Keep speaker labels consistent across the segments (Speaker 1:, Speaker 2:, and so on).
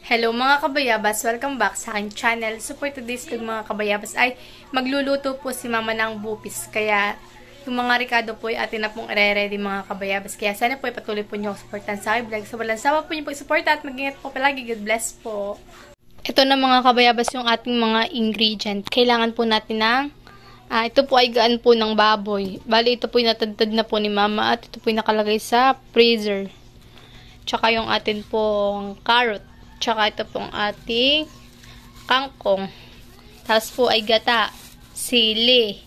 Speaker 1: Hello mga kabayabas! Welcome back sa aking channel. So for today's vlog mga kabayabas ay magluluto po si mama ng bupis. Kaya yung mga ricado po ay atin na pong ire-ready mga kabayabas. Kaya sana po ay patuloy po nyo supportan sa aking vlog. So walang sawa po nyo pag-suporta at mag-ingat po palagi. God bless po! Ito na mga kabayabas yung ating mga ingredient. Kailangan po natin ng ito po ay gaan po ng baboy. Bali ito po ay natadtad na po ni mama at ito po ay nakalagay sa freezer. Tsaka yung atin pong carrot. Tsaka ito pong ating kangkong. Tapos po ay gata, sili,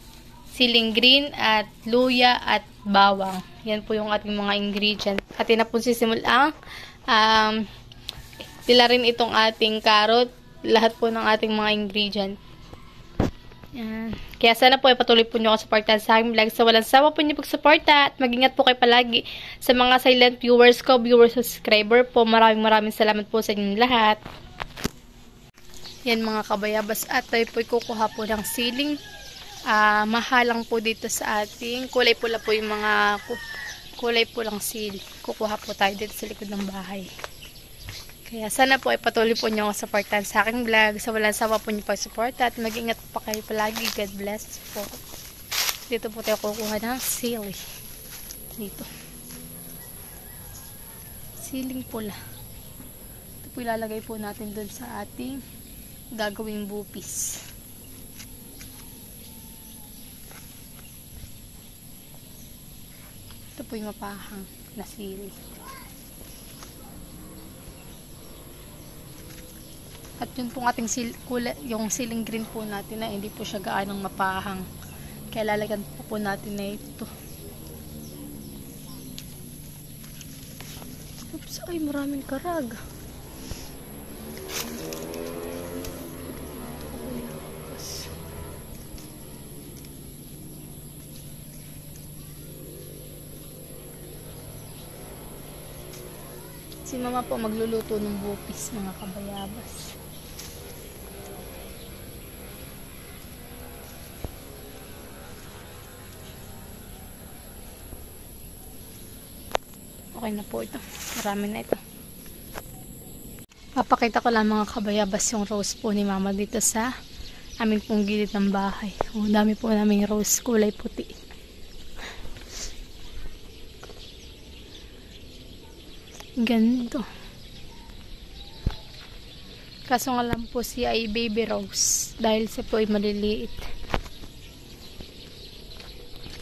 Speaker 1: siling green at luya at bawang. Yan po yung ating mga ingredient. Atin na po sisimulang tilarin itong ating carrot. Lahat po ng ating mga ingredient. Yan. Kaya sana po ay patuloy po nyo ako supportan sa aking vlog. So walang sawa po nyo pagsuporta at mag-ingat po kayo palagi sa mga silent viewers ko, viewers, subscriber po. Maraming salamat po sa inyong lahat. Yan mga kabayabas. At tayo po kukuha po ng siling. Mahalang po dito sa ating kulay pula po yung mga kulay pulang sili. Kukuha po tayo dito sa likod ng bahay. Kaya sana po ay patuloy po nyo ako supportan sa aking vlog. Sa walang sawa po nyo pag-suporta at mag-ingat po kayo palagi. God bless po. Dito po tayo kukuha ng sili. Dito. Siling pula. Ito po ilalagay po natin dun sa ating gagawing bupis. Ito po yung mapahang na sili. At yun pong ating yung siling green po natin na hindi po siya gaanong mapahang. Kaya lalagyan po natin na ito. Oops, ay maraming karag. Si mama po magluluto ng bupis mga kabayabas. Okay na po ito. Marami na ito. Papakita ko lang mga kabayabas yung rose po ni mama dito sa aming pong gilid ng bahay. Ang dami po naming rose kulay puti. Ganito. Kaso nga lang po siya ay baby rose. Dahil siya po ay maliliit.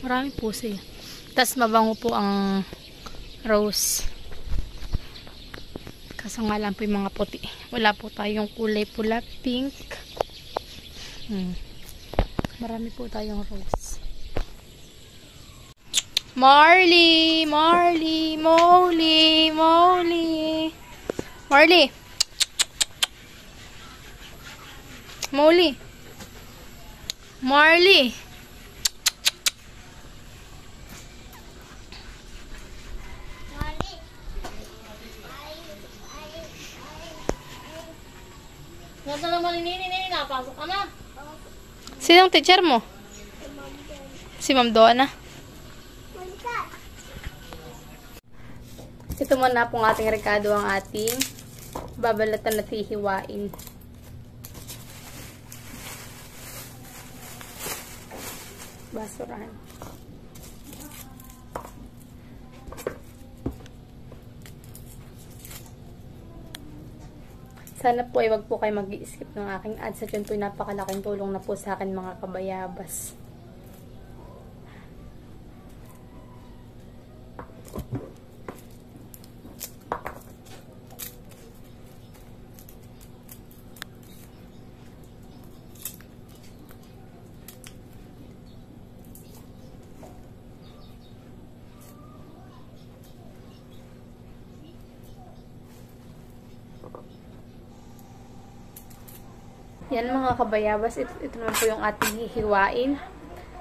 Speaker 1: Marami po siya. Tapos mabango po ang rose. Kaso nga lang po yung mga puti. Wala po tayong kulay pula, pink. Marami po tayong rose. Marley! Marley! Molly! Molly! Marley! Molly! Marley!
Speaker 2: Nasa naman ni Nini, napasok ka na.
Speaker 1: Sinong teacher mo? Si Ma'am Doana. Ito muna pong ating rekado ang ating babalatan at hihiwain. Basurahan. Sana po ay wag po kayo mag-i-skip ng aking ads at yun po ay napakalaking tulong na po sa akin mga kabayabas. Yan mga kabayabas, ito naman po yung ating hihiwain,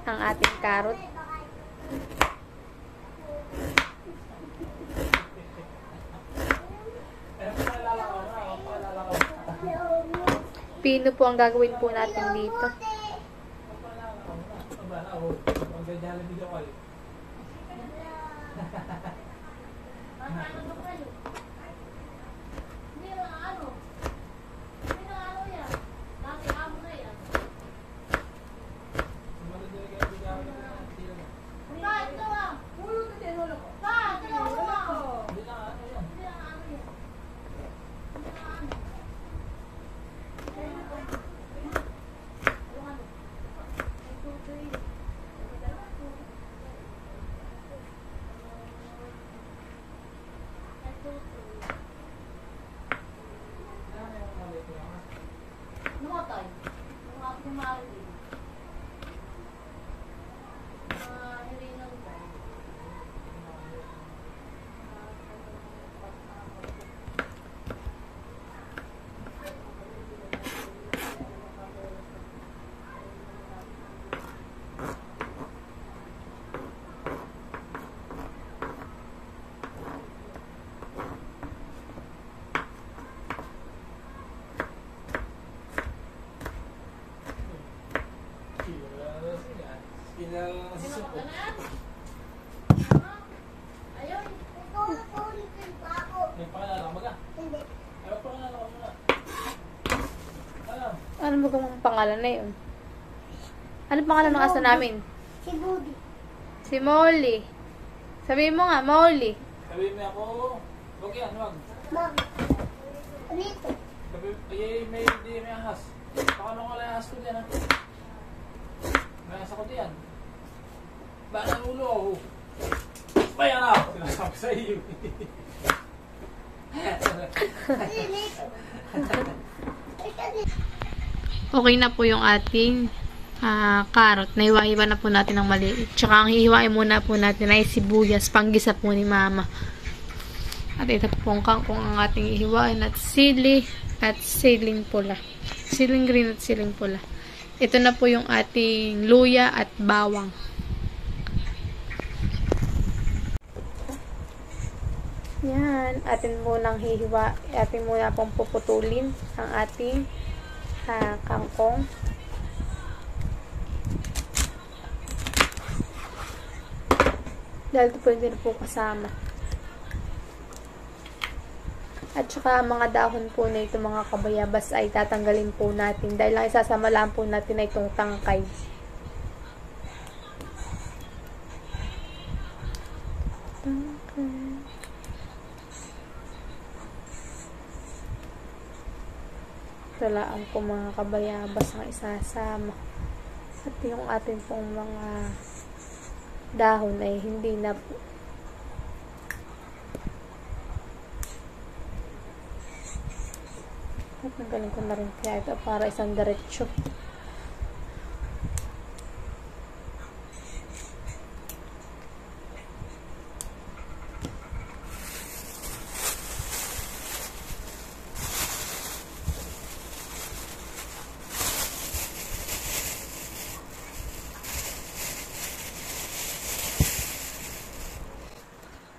Speaker 1: ang ating carrot. Pino po ang gagawin po natin dito.
Speaker 3: Pinal na sisuko.
Speaker 2: Ayun.
Speaker 3: May pangalan ka baga? Hindi. Ay, pangalan ka muna.
Speaker 1: Ano ba kung pangalan na yun? Ano pangalan ng aso namin?
Speaker 4: Si Budi.
Speaker 1: Si Molly. Sabihin mo nga, Molly.
Speaker 3: Sabihin mo ako. Huwag yan, huwag.
Speaker 4: Mom. Dito.
Speaker 3: May ahas. Baka nung wala yung ahas ko diyan, ha? May ahas ako diyan. Ba ang ulo ako? Bayan na! Sinasabi sa iyo.
Speaker 4: Dito.
Speaker 1: Okay na po yung ating carrot. Nahiwa-hiwa na po natin ng maliit. Tsaka ang hihiwain muna po natin ay sibuyas. Panggisa po ni Mama. At ito po ang kangkong ang ating ihiwain. At sili at siling pula. Siling green at siling pula. Ito na po yung ating luya at bawang. Yan. Atin munang hihiwa. Atin muna pong puputulin ang ating kangkong. Dahil ito po hindi na po kasama. At saka mga dahon po na ito mga kabayabas ay tatanggalin po natin. Dahil lang isasama lang po natin na itong tangkay. Ito lang po mga kabayabas ang isasama. At yung ating pong mga dahon ay hindi na po. At nagaling ko na rin kaya ito para isang diretsyo.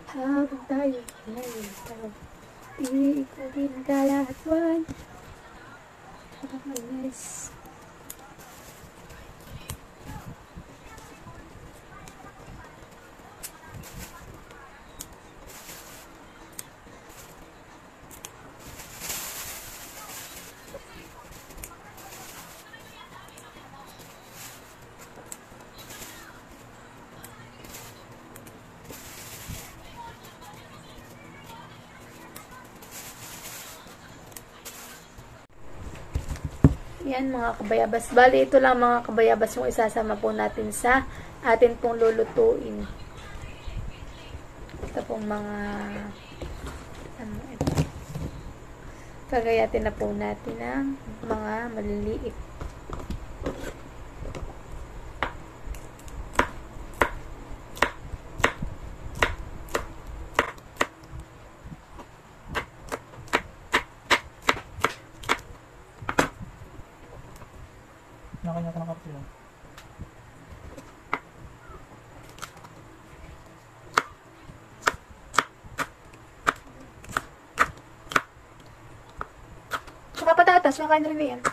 Speaker 1: Habang tayo lalitaw, di ko ginagalawan. Yes. Yan mga kabayabas. Bali, ito lang mga kabayabas yung isasama po natin sa atin pong lulutuin. Ito pong mga ito. Kagayatin na po natin ng mga maliliit.
Speaker 3: Nakanya ka ng kapatid lang.
Speaker 1: Saka patatas, nakain na rin yan.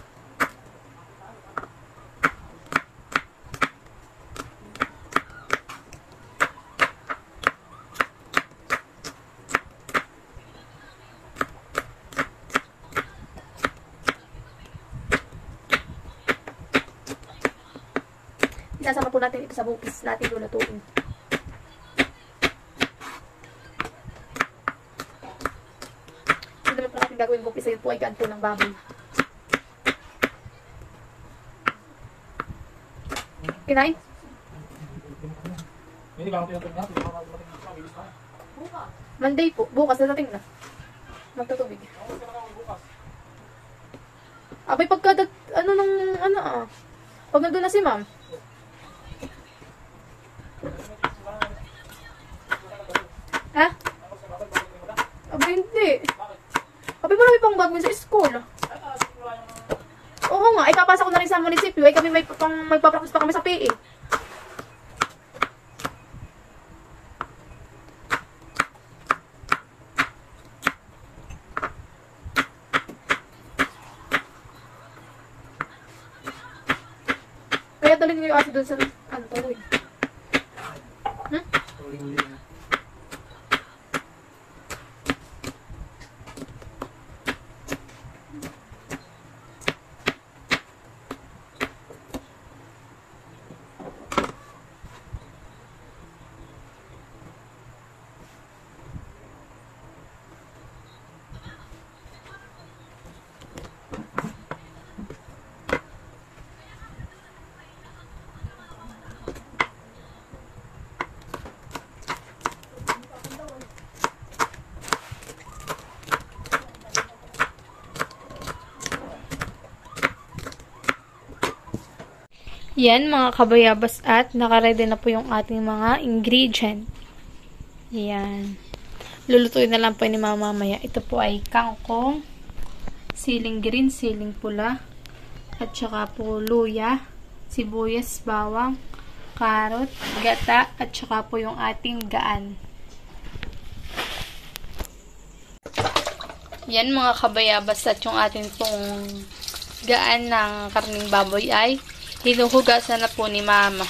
Speaker 1: Isasama po natin ito sa bukis natin lulutuin. Ito naman po natin gagawin bukis. Ayun po ay gaan po ng baboy. Kinain?
Speaker 3: Hindi ba ako tinatawag natin?
Speaker 1: Monday po. Bukas na natin na. Magtutubig. Abay pagka pag nandun na si ma'am. Ha? Abay hindi. Abay marami pang gagawin sa school. Oo nga, ay papasok ko na rin sa munisipyo. Ay kami may practice pa kami sa PE. Kaya dalhin niyo kasi doon sa kanto eh.
Speaker 3: Uling-uling na.
Speaker 1: Yan mga kabayabas at nakaredy na po yung ating mga ingredient. Yan. Lulutuin na lang po ni mama mamaya. Ito po ay kangkong, siling green, siling pula, at saka po luya, sibuyas, bawang, karot, gata, at saka po yung ating gaan. Yan mga kabayabas at yung ating pong gaan ng karning baboy ay hinuhugasan na po ni mama.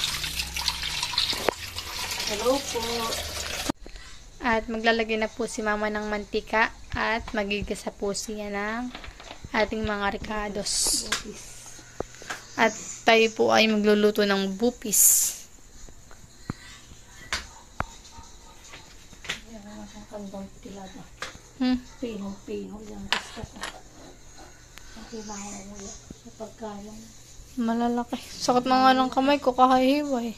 Speaker 2: Hello po.
Speaker 1: At maglalagay na po si mama ng mantika at magigisa po siya ng ating mga ricados. At tayo po ay magluluto ng bupis.
Speaker 2: Kandang tilada. Pinong-pinong yung gusto ko. Ang hinahaw mo yan. Sa pagkain.
Speaker 1: Malalaki. Sakit na nga ng kamay ko kahahiway.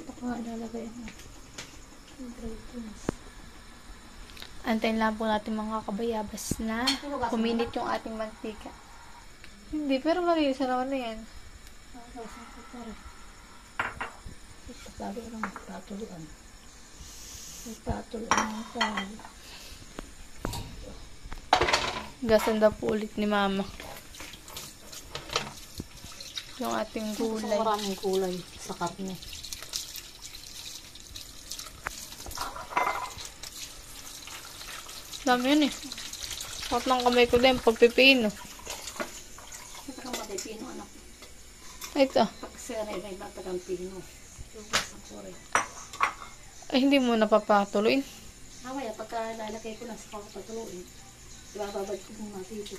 Speaker 2: Baka lalagay mo.
Speaker 1: Antayin lang po natin mga kabayabas na kuminit yung ating mantika. Hindi, pero malinis na naman na yan.
Speaker 2: Lagi lang patuluan. Patuluan ng pahal.
Speaker 1: Gasan daw po ulit ni mama. Yung ating gulay.
Speaker 2: Maraming kulay sa karne.
Speaker 1: Dami yun eh. Sakit ng kamay ko din, pagpipino.
Speaker 2: Siyempre ang matay pino anak.
Speaker 1: Ito.
Speaker 2: Pag sere na ibatagang pino. Lugas ang sore.
Speaker 1: Ay, hindi mo napapatuloy.
Speaker 2: Away, pagka lalakay ko na sa kakapatuloy. Ibababad ko muna dito.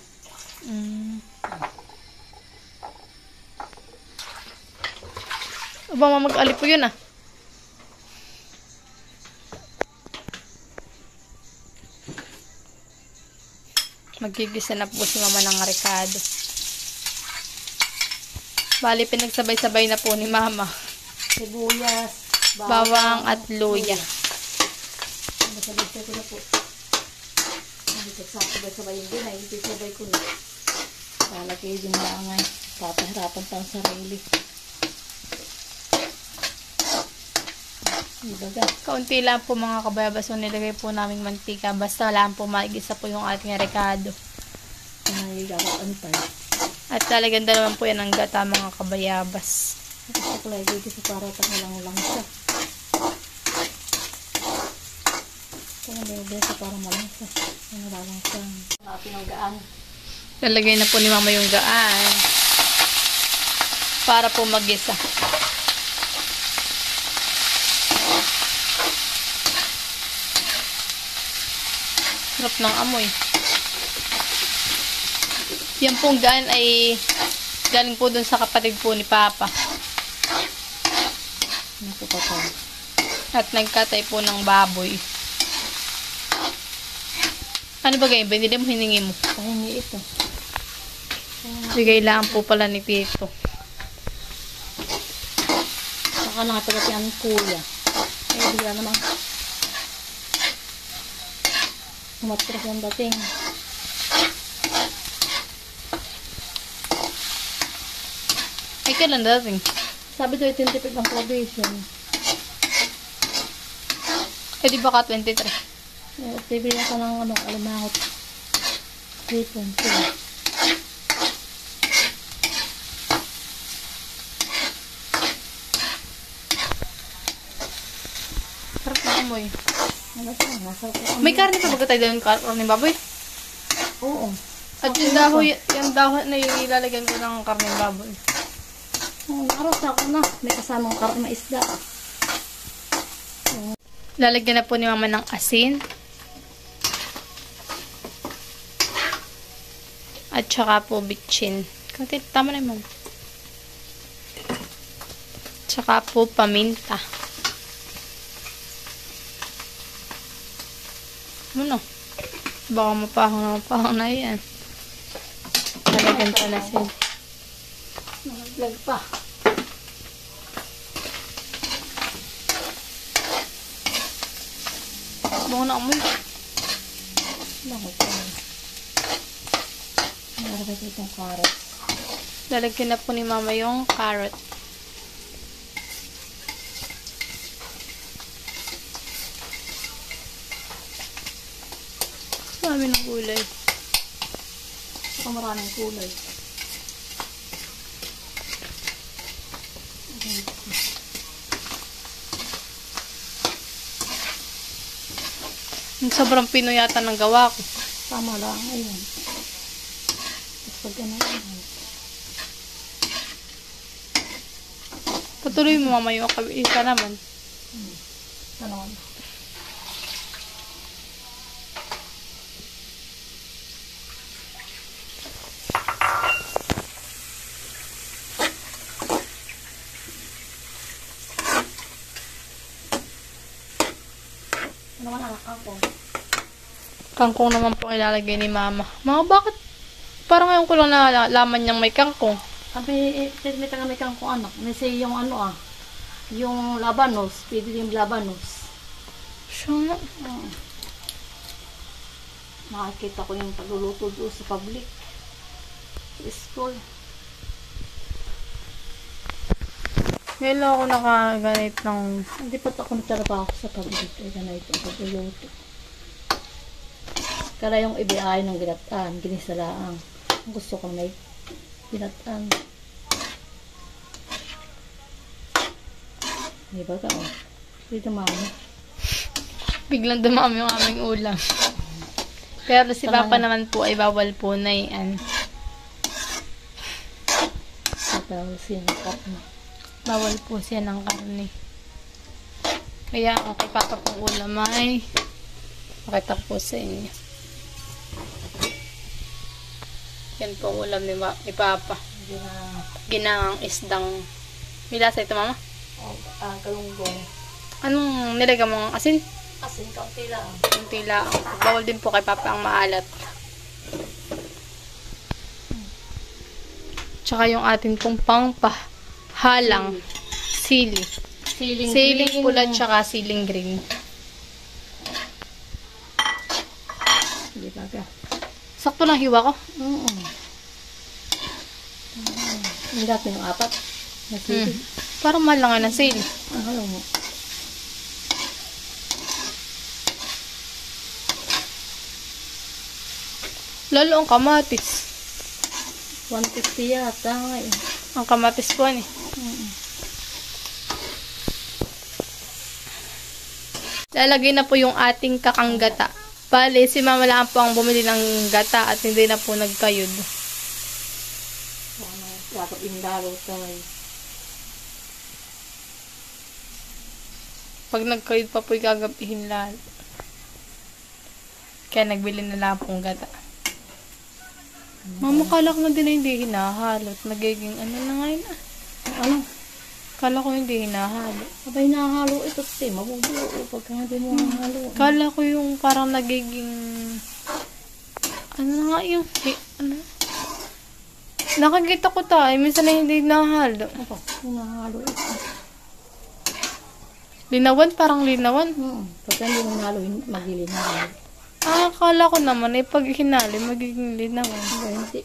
Speaker 1: Aba, mamag-ali po yun ah. Magigisa na po si mama ng ricado. Bali, pinagsabay-sabay na po ni mama.
Speaker 2: Sibuyas,
Speaker 1: Bawang at luya.
Speaker 2: Sabay-sabay ko na po. Hindi sabay-sabay yung ginay. Hindi sabay ko na. Lalagay din na ngay. Papahirapan pa ang sarili. Ibaga.
Speaker 1: Kaunti lang po mga kabayabas yung nilagay po naming mantika. Basta lang po magisa po yung ating ricado.
Speaker 2: Ay, gawaan pa.
Speaker 1: At talagang naman po yan ang gata mga kabayabas.
Speaker 2: Gusto ko lang dito sa para lang siya. Kaya hindi sa para malangsa. Kaya nalalangsa. Pinanggaan.
Speaker 1: Lalagay na po ni mama yung gaan. Para po magisa. Sarap ng amoy. Yan pong gaan ay galing po dun sa kapatid po ni Papa. At nagkatay po ng baboy. Ano ba ganyan? Binili mo, hiningi mo?
Speaker 2: Pahingi ito.
Speaker 1: Bigay lang po pala ni Tito.
Speaker 2: Saka nakatagat yan ang kuya. Ay, bigla naman. Umatras ang dating.
Speaker 1: Ay, kailan dating?
Speaker 2: Sabi daw itinitipid ng probation.
Speaker 1: Eh, di ba ka 23?
Speaker 2: Bibigyan ka ng alamahot. Ripon.
Speaker 1: Sarap na amoy.
Speaker 2: Ano siya? Nasa
Speaker 1: May karne pa ba tayo doon? Karne baboy?
Speaker 2: Oo.
Speaker 1: At yung dahon na yung ilalagyan ko ng karne baboy.
Speaker 2: Naros ako na. May kasamang karne isda.
Speaker 1: Lalagyan na po ni mama ng asin. At saka po bitchin. Kunti, tama na yun, mama. Tsaka po paminta. Ano? Baka mapahong na yan. Talagyan pa na siya.
Speaker 2: Naglag pa.
Speaker 1: Bango na amoy.
Speaker 2: Bakit pa? Nalagay ko itong carrot.
Speaker 1: Lalagyan na po ni mama yung carrot. Dami ng gulay.
Speaker 2: Saka maraming kulay.
Speaker 1: Sobrang Pinoy yata ng gawa ko.
Speaker 2: Tama lang. Ayun. Tapos pag gano'n.
Speaker 1: Patuloy mo mama yung isa naman.
Speaker 2: Ganon. Ano naman anak ako?
Speaker 1: Kangkong naman po ilalagay ni mama. Mama, bakit? Parang ngayon ko lang nalaman niyang may kangkong.
Speaker 2: Sabi, may taga may kangkong anak. May say yung ano yung labanos. Pwede yung labanos.
Speaker 1: Siya nga.
Speaker 2: Nakakita ko yung pagluluto doon sa public. Sa school.
Speaker 1: Ngayon lang ako nakaganit ng...
Speaker 2: Hindi pa ako nagtrabaho sa public. Ay, ganito ang pagluluto. Kaya yung ibiay ng ginataan, ginisalaang. Gusto ko may ginataan. Di ba ka, oh? Dito, mami.
Speaker 1: Biglang dumami yung aming ulam. Pero si Papa naman po ay bawal po na yan.
Speaker 2: Bawal siya ng karne.
Speaker 1: Bawal po siya ng karne. Kaya ang kay Papa pong ulam ay pakita ko po sa inyo. Yan po ang ulam ni Papa. Ginangang isdang. May lasa ito, mama?
Speaker 2: Kalunggong.
Speaker 1: Anong nilagay mo ang asin?
Speaker 2: Asin, kaunti lang.
Speaker 1: Kunti lang. Bawal din po kay Papa ang maalat. Tsaka yung atin pong pangpahalang sili. Siling pula tsaka siling green.
Speaker 2: Hindi ba ka?
Speaker 1: Sakto lang hiwa ko.
Speaker 2: Hindi natin yung apat. Nasili.
Speaker 1: Parang mahal lang ng sili.
Speaker 2: Ano mo?
Speaker 1: Lalo ang kamatis.
Speaker 2: 150 yata ngayon.
Speaker 1: Ang kamatis po ni. Lalagay na po yung ating kakanggata. Bale, si Mama lang po ang bumili ng gata at hindi na po nagkayod.
Speaker 2: Dapat indalo tayo.
Speaker 1: Pag nagkayod pa po, gagabihin lalo. Kaya nagbili na lang pong gata. Mama, kala ko na din na hindi hinahalot. Nagiging ano na ngayon ah.
Speaker 2: Ano?
Speaker 1: Kala ko hindi hinahalo.
Speaker 2: Sabay nahalo ito kasi mabubuo pagka hindi mo nahalo.
Speaker 1: Kala ko yung parang nagiging ano na nga yung ano? Nakikita ko tayo. Minsan na hindi nahalo.
Speaker 2: Ako, nahalo ito.
Speaker 1: Linawan? Parang linawan?
Speaker 2: Pagka hindi mo nahalo, maglilinawan.
Speaker 1: Ah, akala ko naman ay pag hinali, magiging linawan.
Speaker 2: Hindi.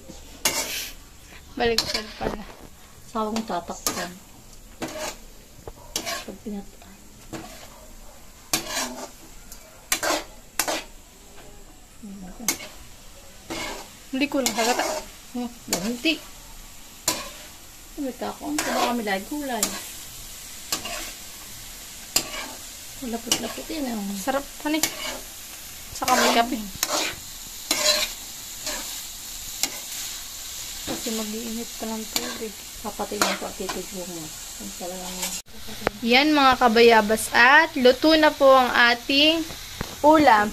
Speaker 1: Baliktad pala.
Speaker 2: Sawa mong tatakpan. Pag pinataan.
Speaker 1: Hindi ko lang sagata.
Speaker 2: Hindi. Sabi ka ako, sama kami lagi gulay. Lapot-lapot yan.
Speaker 1: Sarap pa ni. Saka may kape. kasi mag-iinit pa ng tubig.
Speaker 2: Papatingin ko at titigbo mo. Kung talagang
Speaker 1: Yan mga kabayabas at luto na po ang ating ulam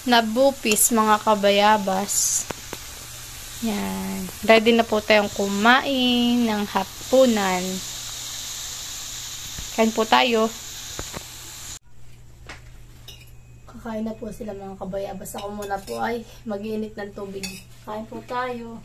Speaker 1: na bupis mga kabayabas. Yan. Ready na po tayong kumain ng hapunan. Kain po tayo. Kakain na po sila mga kabayabas. Ako muna po ay mag-iinit ng tubig.
Speaker 2: kain po tayo.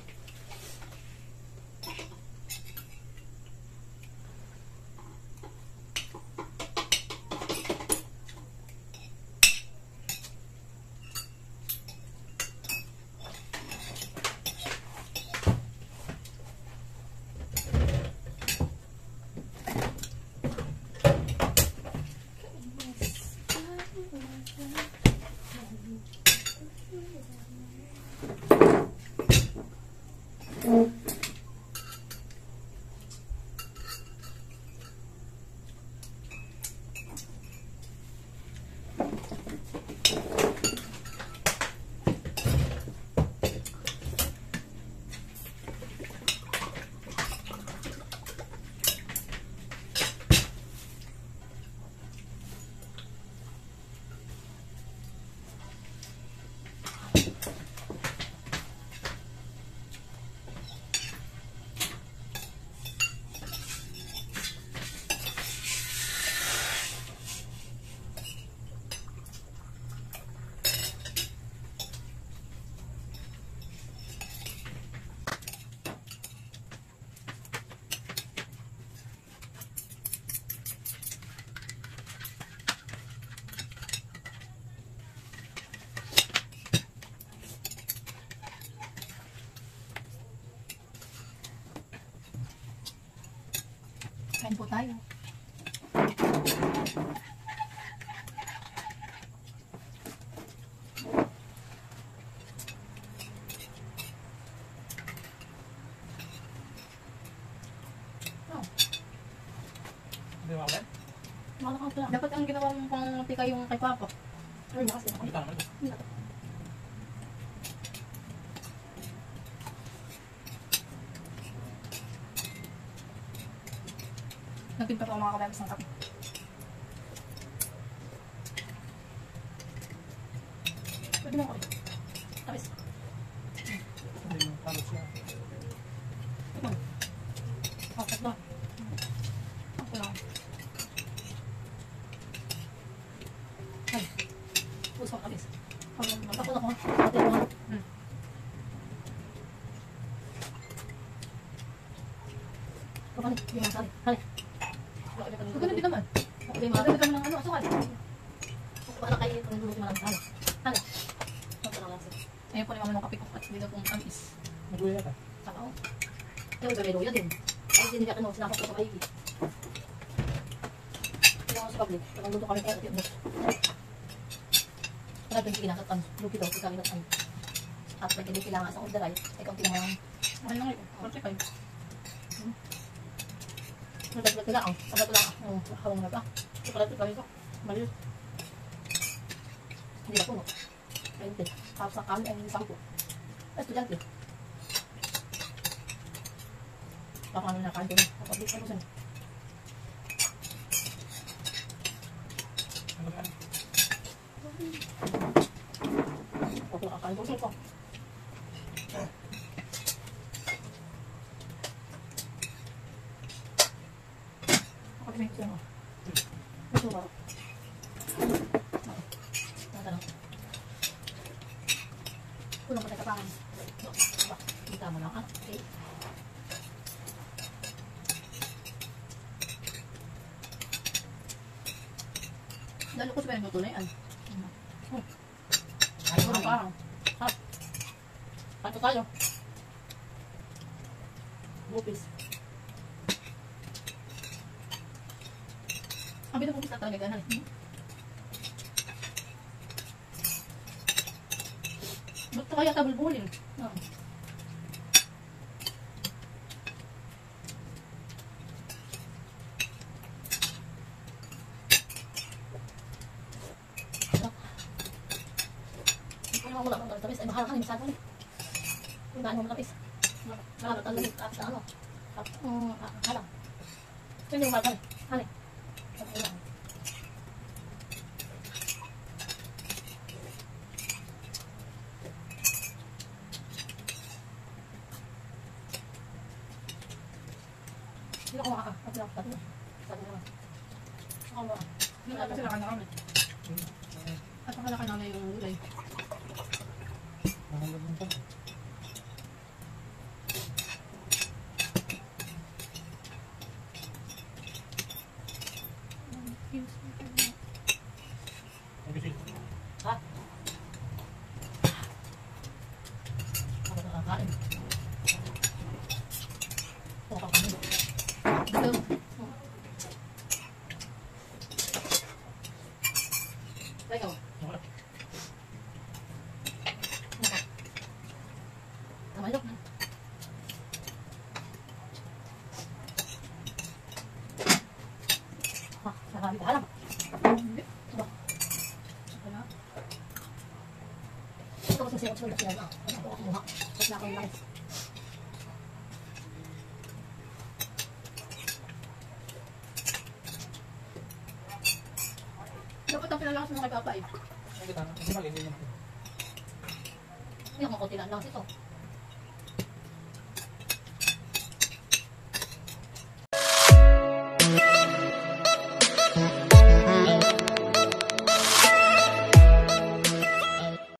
Speaker 1: Kain po tayo.
Speaker 3: Hindi mo ako
Speaker 1: Dapat ang ginawa mo pang tika yung kay Papa. Ay, kasi ako.
Speaker 3: Kita naman ito.
Speaker 1: Nagpinta pa ako mga kabayabas ng kape. Pwede mo ako eh. Tapos.
Speaker 3: Hindi yung palos yan.
Speaker 1: Ito. Bakit ba? Ako lang. Ay. Puso ang kalis. Ako na ko. Ate mo. Kapag hindi nga sali. Hali. Maganda din naman. Maganda din naman ng ano, asukal.
Speaker 2: Para kayo kung hindi mo lang tayo.
Speaker 1: Hala.
Speaker 2: Ito lang lang.
Speaker 1: Ayun po ni mama ng kape ko at hindi na pong amis.
Speaker 3: Naguya ka.
Speaker 2: Saka ako. Kaya may luya din. Ay, hindi ka ano, sinakot ko sa kaigi. Hindi ako sa public. Pag luto kami kaya ito. Wala din kinakatan. Lupi daw, kami natin. At pag hindi kailangan sa order ay, ikaw kailangan.
Speaker 1: Okay lang yun. 45.
Speaker 2: Nagdagdag ko lang. Sabat ko lang. Hawang na ba? Ito pala ito kami ito. Maliit. Hindi na puno. 20. Tapos sa kami ay 10. Estudyante. Baka ano na kain ko na. Kapag ko saan.
Speaker 3: Ano ba?
Speaker 2: Ako nakakain ko saan ko. Ako din ko saan. Ito ba? Kulang pa tayo kapangan. Hindi tama lang. Okay.
Speaker 1: Lalo ko sabihin mo tunay.
Speaker 2: Ay, kulang pa. Ha? Pato tayo. Bupis.
Speaker 1: Ang binabupis na talaga ganan. Ba't kaya tabulbulin?
Speaker 2: No. Ano mo lang tapos ay mahal ka ni masago ni. Kung gaano mo tapos. Nakatalamit at ano. At halang. Hindi mo matali. Hali. Hindi ako makaka. At lang. Sabi naman. Ako ba? Hindi na kasi lakan na kami. At makalakan namin yung gulay. Ha? Ako nakakain. Oo, kakain. Ito. Ikaw. Tama yun. Marami ka alam. Ito. Ito kasi siya ko siya. Ito ako mukha. Ito ako yung langis. Dapat ang pinalakas mo kay Papa eh.
Speaker 3: Hindi mali, hindi naman.
Speaker 2: Hindi ako makunti lang ito.